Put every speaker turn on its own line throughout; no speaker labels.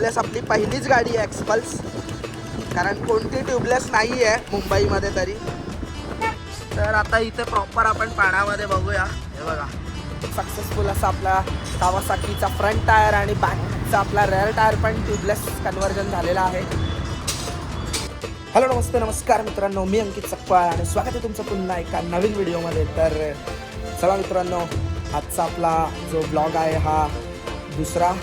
Tubeless आपली पहिलीच गाडी आहे एक्सपल्स, कारण कोणती ट्यूबलेस नाही आहे मुंबईमध्ये तरी. तर आता इथे प्रॉपर आपण पाण्यामध्ये बघूया. हे बघा सक्सेसफुल असा आपला कावासाकीचा फ्रंट टायर आणि बॅकचा आपला रेअर टायर पण ट्यूबलेस कन्व्हर्जन झालेला आहे. हॅलो नमस्ते नमस्कार मित्रांनो, मी अंकित सकपाळ आणि स्वागत आहे तुमचं पुन्हा एका नवीन व्हिडिओमध्ये. तर चला मित्रांनो, आजचा आपला जो ब्लॉग आहे हा दुसरा,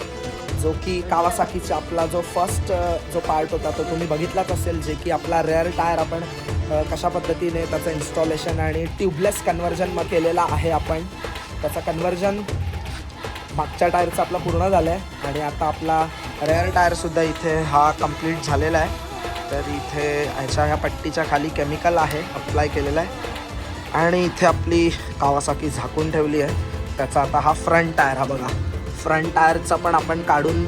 जो की कावासाकीचा आपला जो फर्स्ट जो पार्ट होता तो तुम्ही बघितलाच असेल, जे की आपला रेअर टायर आपण कशा पद्धतीने त्याचं इन्स्टॉलेशन आणि ट्यूबलेस कन्व्हर्जन केलेला आहे. आपण त्याचं कन्व्हर्जन मागच्या टायरचं आपलं पूर्ण झालं आहे आणि आता आपला रेअर टायरसुद्धा इथे हा कंप्लीट झालेला आहे. तर इथे ह्या पट्टीच्या खाली केमिकल आहे अप्लाय केलेलं आहे आणि इथे आपली कावासाकी झाकून ठेवली आहे. त्याचा आता हा फ्रंट टायर, हा बघा फ्रंट टायरचा पण आपण काढून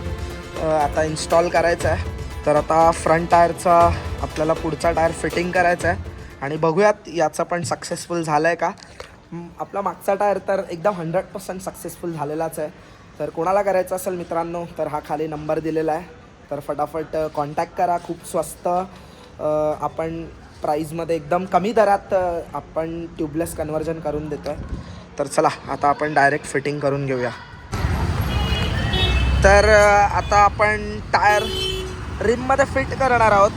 आता इन्स्टॉल करायचं आहे. तर आता फ्रंट टायरचा आपल्याला पुढचा टायर फिटिंग करायचा आहे आणि बघूयात याचा पण सक्सेसफुल झालं आहे का. आपला मागचा टायर तर एकदम 100% सक्सेसफुल झालेलाच आहे. तर कोणाला करायचं असेल मित्रांनो तर हा खाली नंबर दिलेला आहे, तर फटाफट कॉन्टॅक्ट करा. खूप स्वस्त आपण प्राईजमध्ये एकदम कमी दरात आपण ट्यूबलेस कन्व्हर्जन करून देतो आहे. तर चला आता आपण डायरेक्ट फिटिंग करून घेऊया. तर आता आपण टायर रिममध्ये फिट करणार आहोत.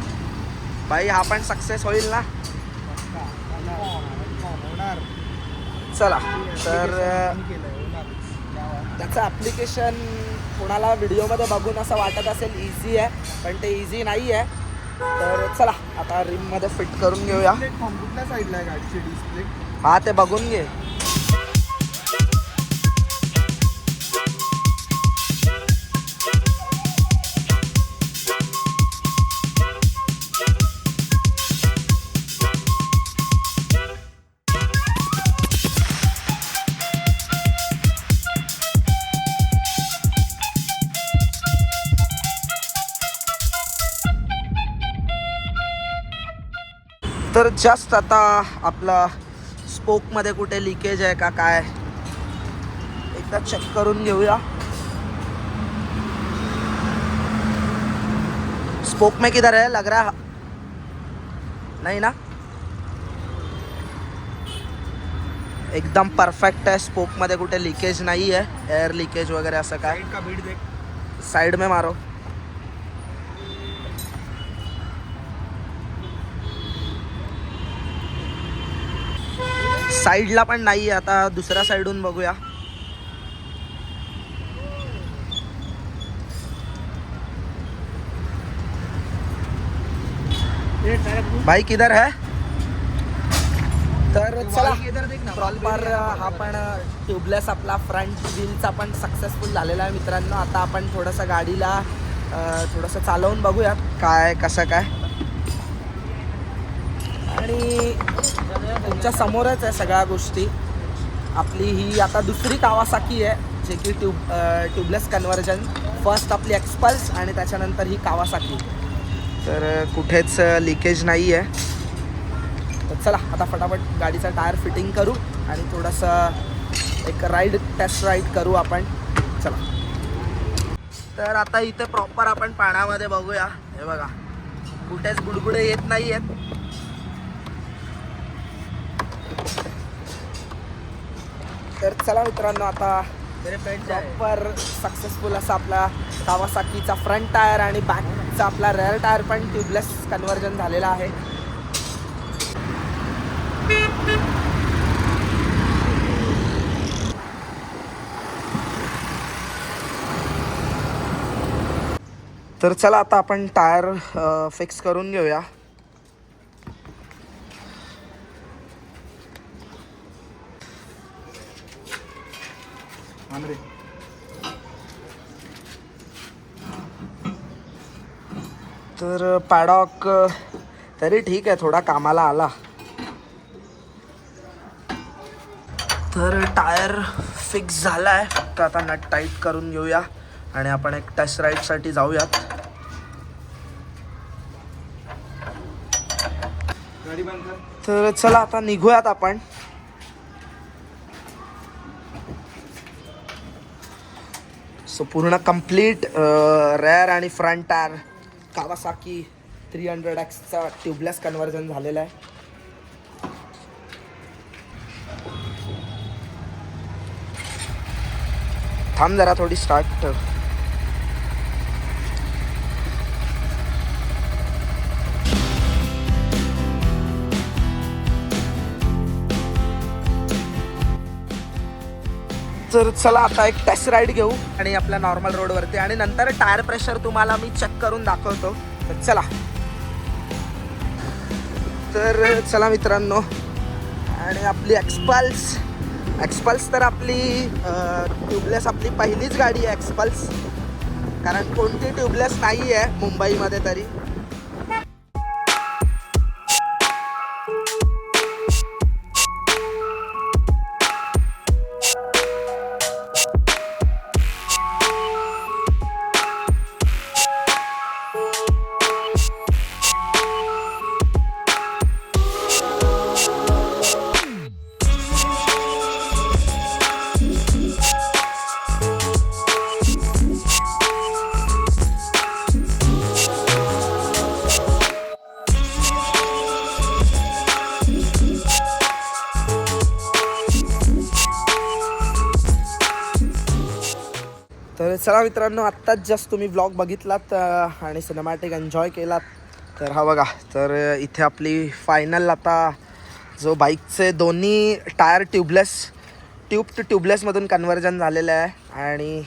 भाई हा पण सक्सेस होईल ना. चला तर त्याचं ॲप्लिकेशन कोणाला व्हिडिओमध्ये बघून असं वाटत असेल इझी आहे, पण ते इझी नाही आहे. तर चला आता रिममध्ये फिट करून घेऊया.
कुठल्या साईडला आहे गाडीची डिस्प्ले?
हा ते बघून घे. तर जस्ट आता आपला स्पोकमध्ये कुठे लिकेज आहे का काय एकदा चेक करून घेऊया. स्पोक में किधर है लग रहा नहीं ना, एकदम परफेक्ट है. स्पोकमध्ये कुठे लिकेज नाही आहे, एअर लिकेज वगैरे असं काय.
साइड का बीट देख,
साइड में मारो. साईडला पण नाही आहे. आता दुसऱ्या साईडून बघूया. भाई किधर है. तर चला प्रॉपर हा पण ट्यूबलेस आपला फ्रंट व्हीलचा पण सक्सेसफुल झालेला आहे मित्रांनो. आता आपण थोडंसं गाडीला थोडंसं चालवून बघूयात काय कसं काय. आणि तुमच्या समोरच आहे सगळ्या गोष्टी. आपली ही आता दुसरी कावासाकी आहे जे की ट्यूबलेस कन्व्हर्जन. फर्स्ट आपली एक्सपल्स आणि त्याच्यानंतर ही कावासाकी. तर कुठेच लिकेज नाही आहे. तर चला आता फटाफट गाडीचा टायर फिटिंग करू आणि थोडंसं एक टेस्ट राईड करू आपण. चला तर आता इथे प्रॉपर आपण पाण्यामध्ये बघूया. हे बघा कुठेच बुडबुडे येत नाही आहेत. तर चला मित्रांनो, आता प्रॉपर सक्सेसफुल असा आपला कावासाकीचा फ्रंट टायर आणि बॅकचा आपला रेअर टायर पण ट्यूबलेस कन्व्हर्जन झालेला आहे. तर चला आता आपण टायर फिक्स करून घेऊया. तर पॅडॉक तरी ठीक आहे, थोडा कामाला आला. तर टायर फिक्स झाला आहे, फक्त आता नट टाईट करून घेऊया आणि आपण एक टेस्ट राईडसाठी जाऊयात.
गाडी बंद कर.
तर चला आता निघूयात आपण. सो पूर्ण कंप्लीट रेअर आणि फ्रंट टायर कावासाकी 300Xचा ट्यूबलेस कन्व्हर्जन झालेलं आहे. थांब जरा थोडी स्टार्ट. तर चला आता एक टेस्ट राईड घेऊ आणि आपल्या नॉर्मल रोडवरती आणि नंतर टायर प्रेशर तुम्हाला मी चेक करून दाखवतो. तर चला. तर चला मित्रांनो, आणि आपली एक्सपल्स तर आपली ट्यूबलेस आपली पहिलीच गाडी आहे एक्सपल्स, कारण कोणती ट्यूबलेस नाही आहे मुंबईमध्ये तरी. तर चला मित्रांनो, आत्ताच जस्ट तुम्ही ब्लॉग बघितलात आणि सिनेमॅटिक एन्जॉय केलात. तर हा बघा, तर इथे आपली फायनल आता जो बाईकचे दोन्ही टायर ट्यूब टू ट्यूबलेसमधून कन्व्हर्जन झालेलं आहे. आणि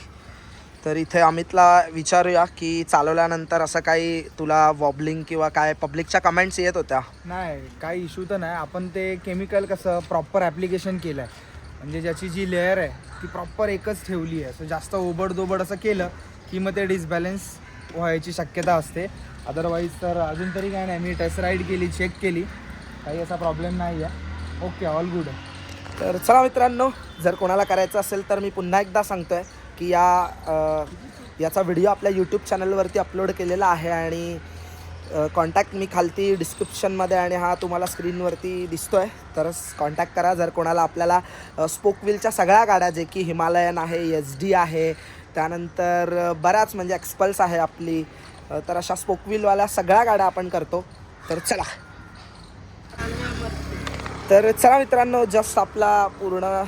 तर इथे अमितला विचारूया की चालवल्यानंतर असं काही तुला वॉबलिंग किंवा काय पब्लिकच्या कमेंट्स येत होत्या?
नाही, काही इश्यू तर नाही. आपण ते केमिकल कसं प्रॉपर ॲप्लिकेशन केलं आहे, म्हणजे ज्याची जी लेअर आहे ती प्रॉपर एकच ठेवली आहे. सो जास्त ओबडदोबड असं केलं की मग ते डिसबॅलन्स व्हायची शक्यता असते. अदरवाईज तर अजून तरी काय नाही. मी टेस्ट राईड केली, चेक केली, काही असा प्रॉब्लेम नाही आहे. ओके, ऑल गुड आहे.
तर चला मित्रांनो, जर कोणाला करायचं असेल तर मी पुन्हा एकदा सांगतो आहे की याचा व्हिडिओ आपल्या यूट्यूब चॅनलवरती अपलोड केलेला आहे आणि कॉन्टॅक्ट मी खालती डिस्क्रिप्शनमध्ये आणि हा तुम्हाला स्क्रीनवरती दिसतो आहे, तरच कॉन्टॅक्ट करा. जर कोणाला आपल्याला स्पोक व्हीलच्या सगळ्या गाड्या, जे की हिमालयन आहे, SD आहे, त्यानंतर बऱ्याच म्हणजे एक्सपल्स आहे आपली, तर अशा स्पोक व्हीलवाल्या सगळ्या गाड्या आपण करतो. तर चला मित्रांनो, जस्ट आपला पूर्ण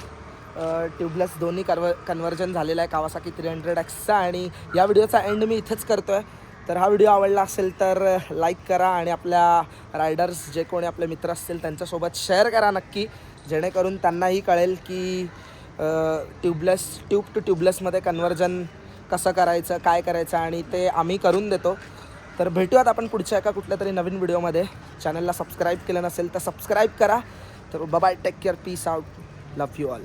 ट्यूबलेस दोन्ही कन्व्हर्जन झालेला आहे कावासाकी 300Xचा आणि या व्हिडिओचा एंड मी इथेच करतो आहे. तर हा व्हिडिओ आवडला असेल तर लाईक करा आणि आपल्या रायडर्स जे कोणी आपले मित्र असतील त्यांच्यासोबत शेअर करा नक्की, जेणेकरून त्यांनाही कळेल की ट्यूब टू ट्यूबलेसमध्ये कन्व्हर्जन कसं करायचं, काय करायचं, आणि ते आम्ही करून देतो. तर भेटूयात आपण पुढच्या एका कुठल्या तरी नवीन व्हिडिओमध्ये. चॅनलला सबस्क्राईब केलं नसेल तर सबस्क्राईब करा. तर bye, take care, peace out, love you all.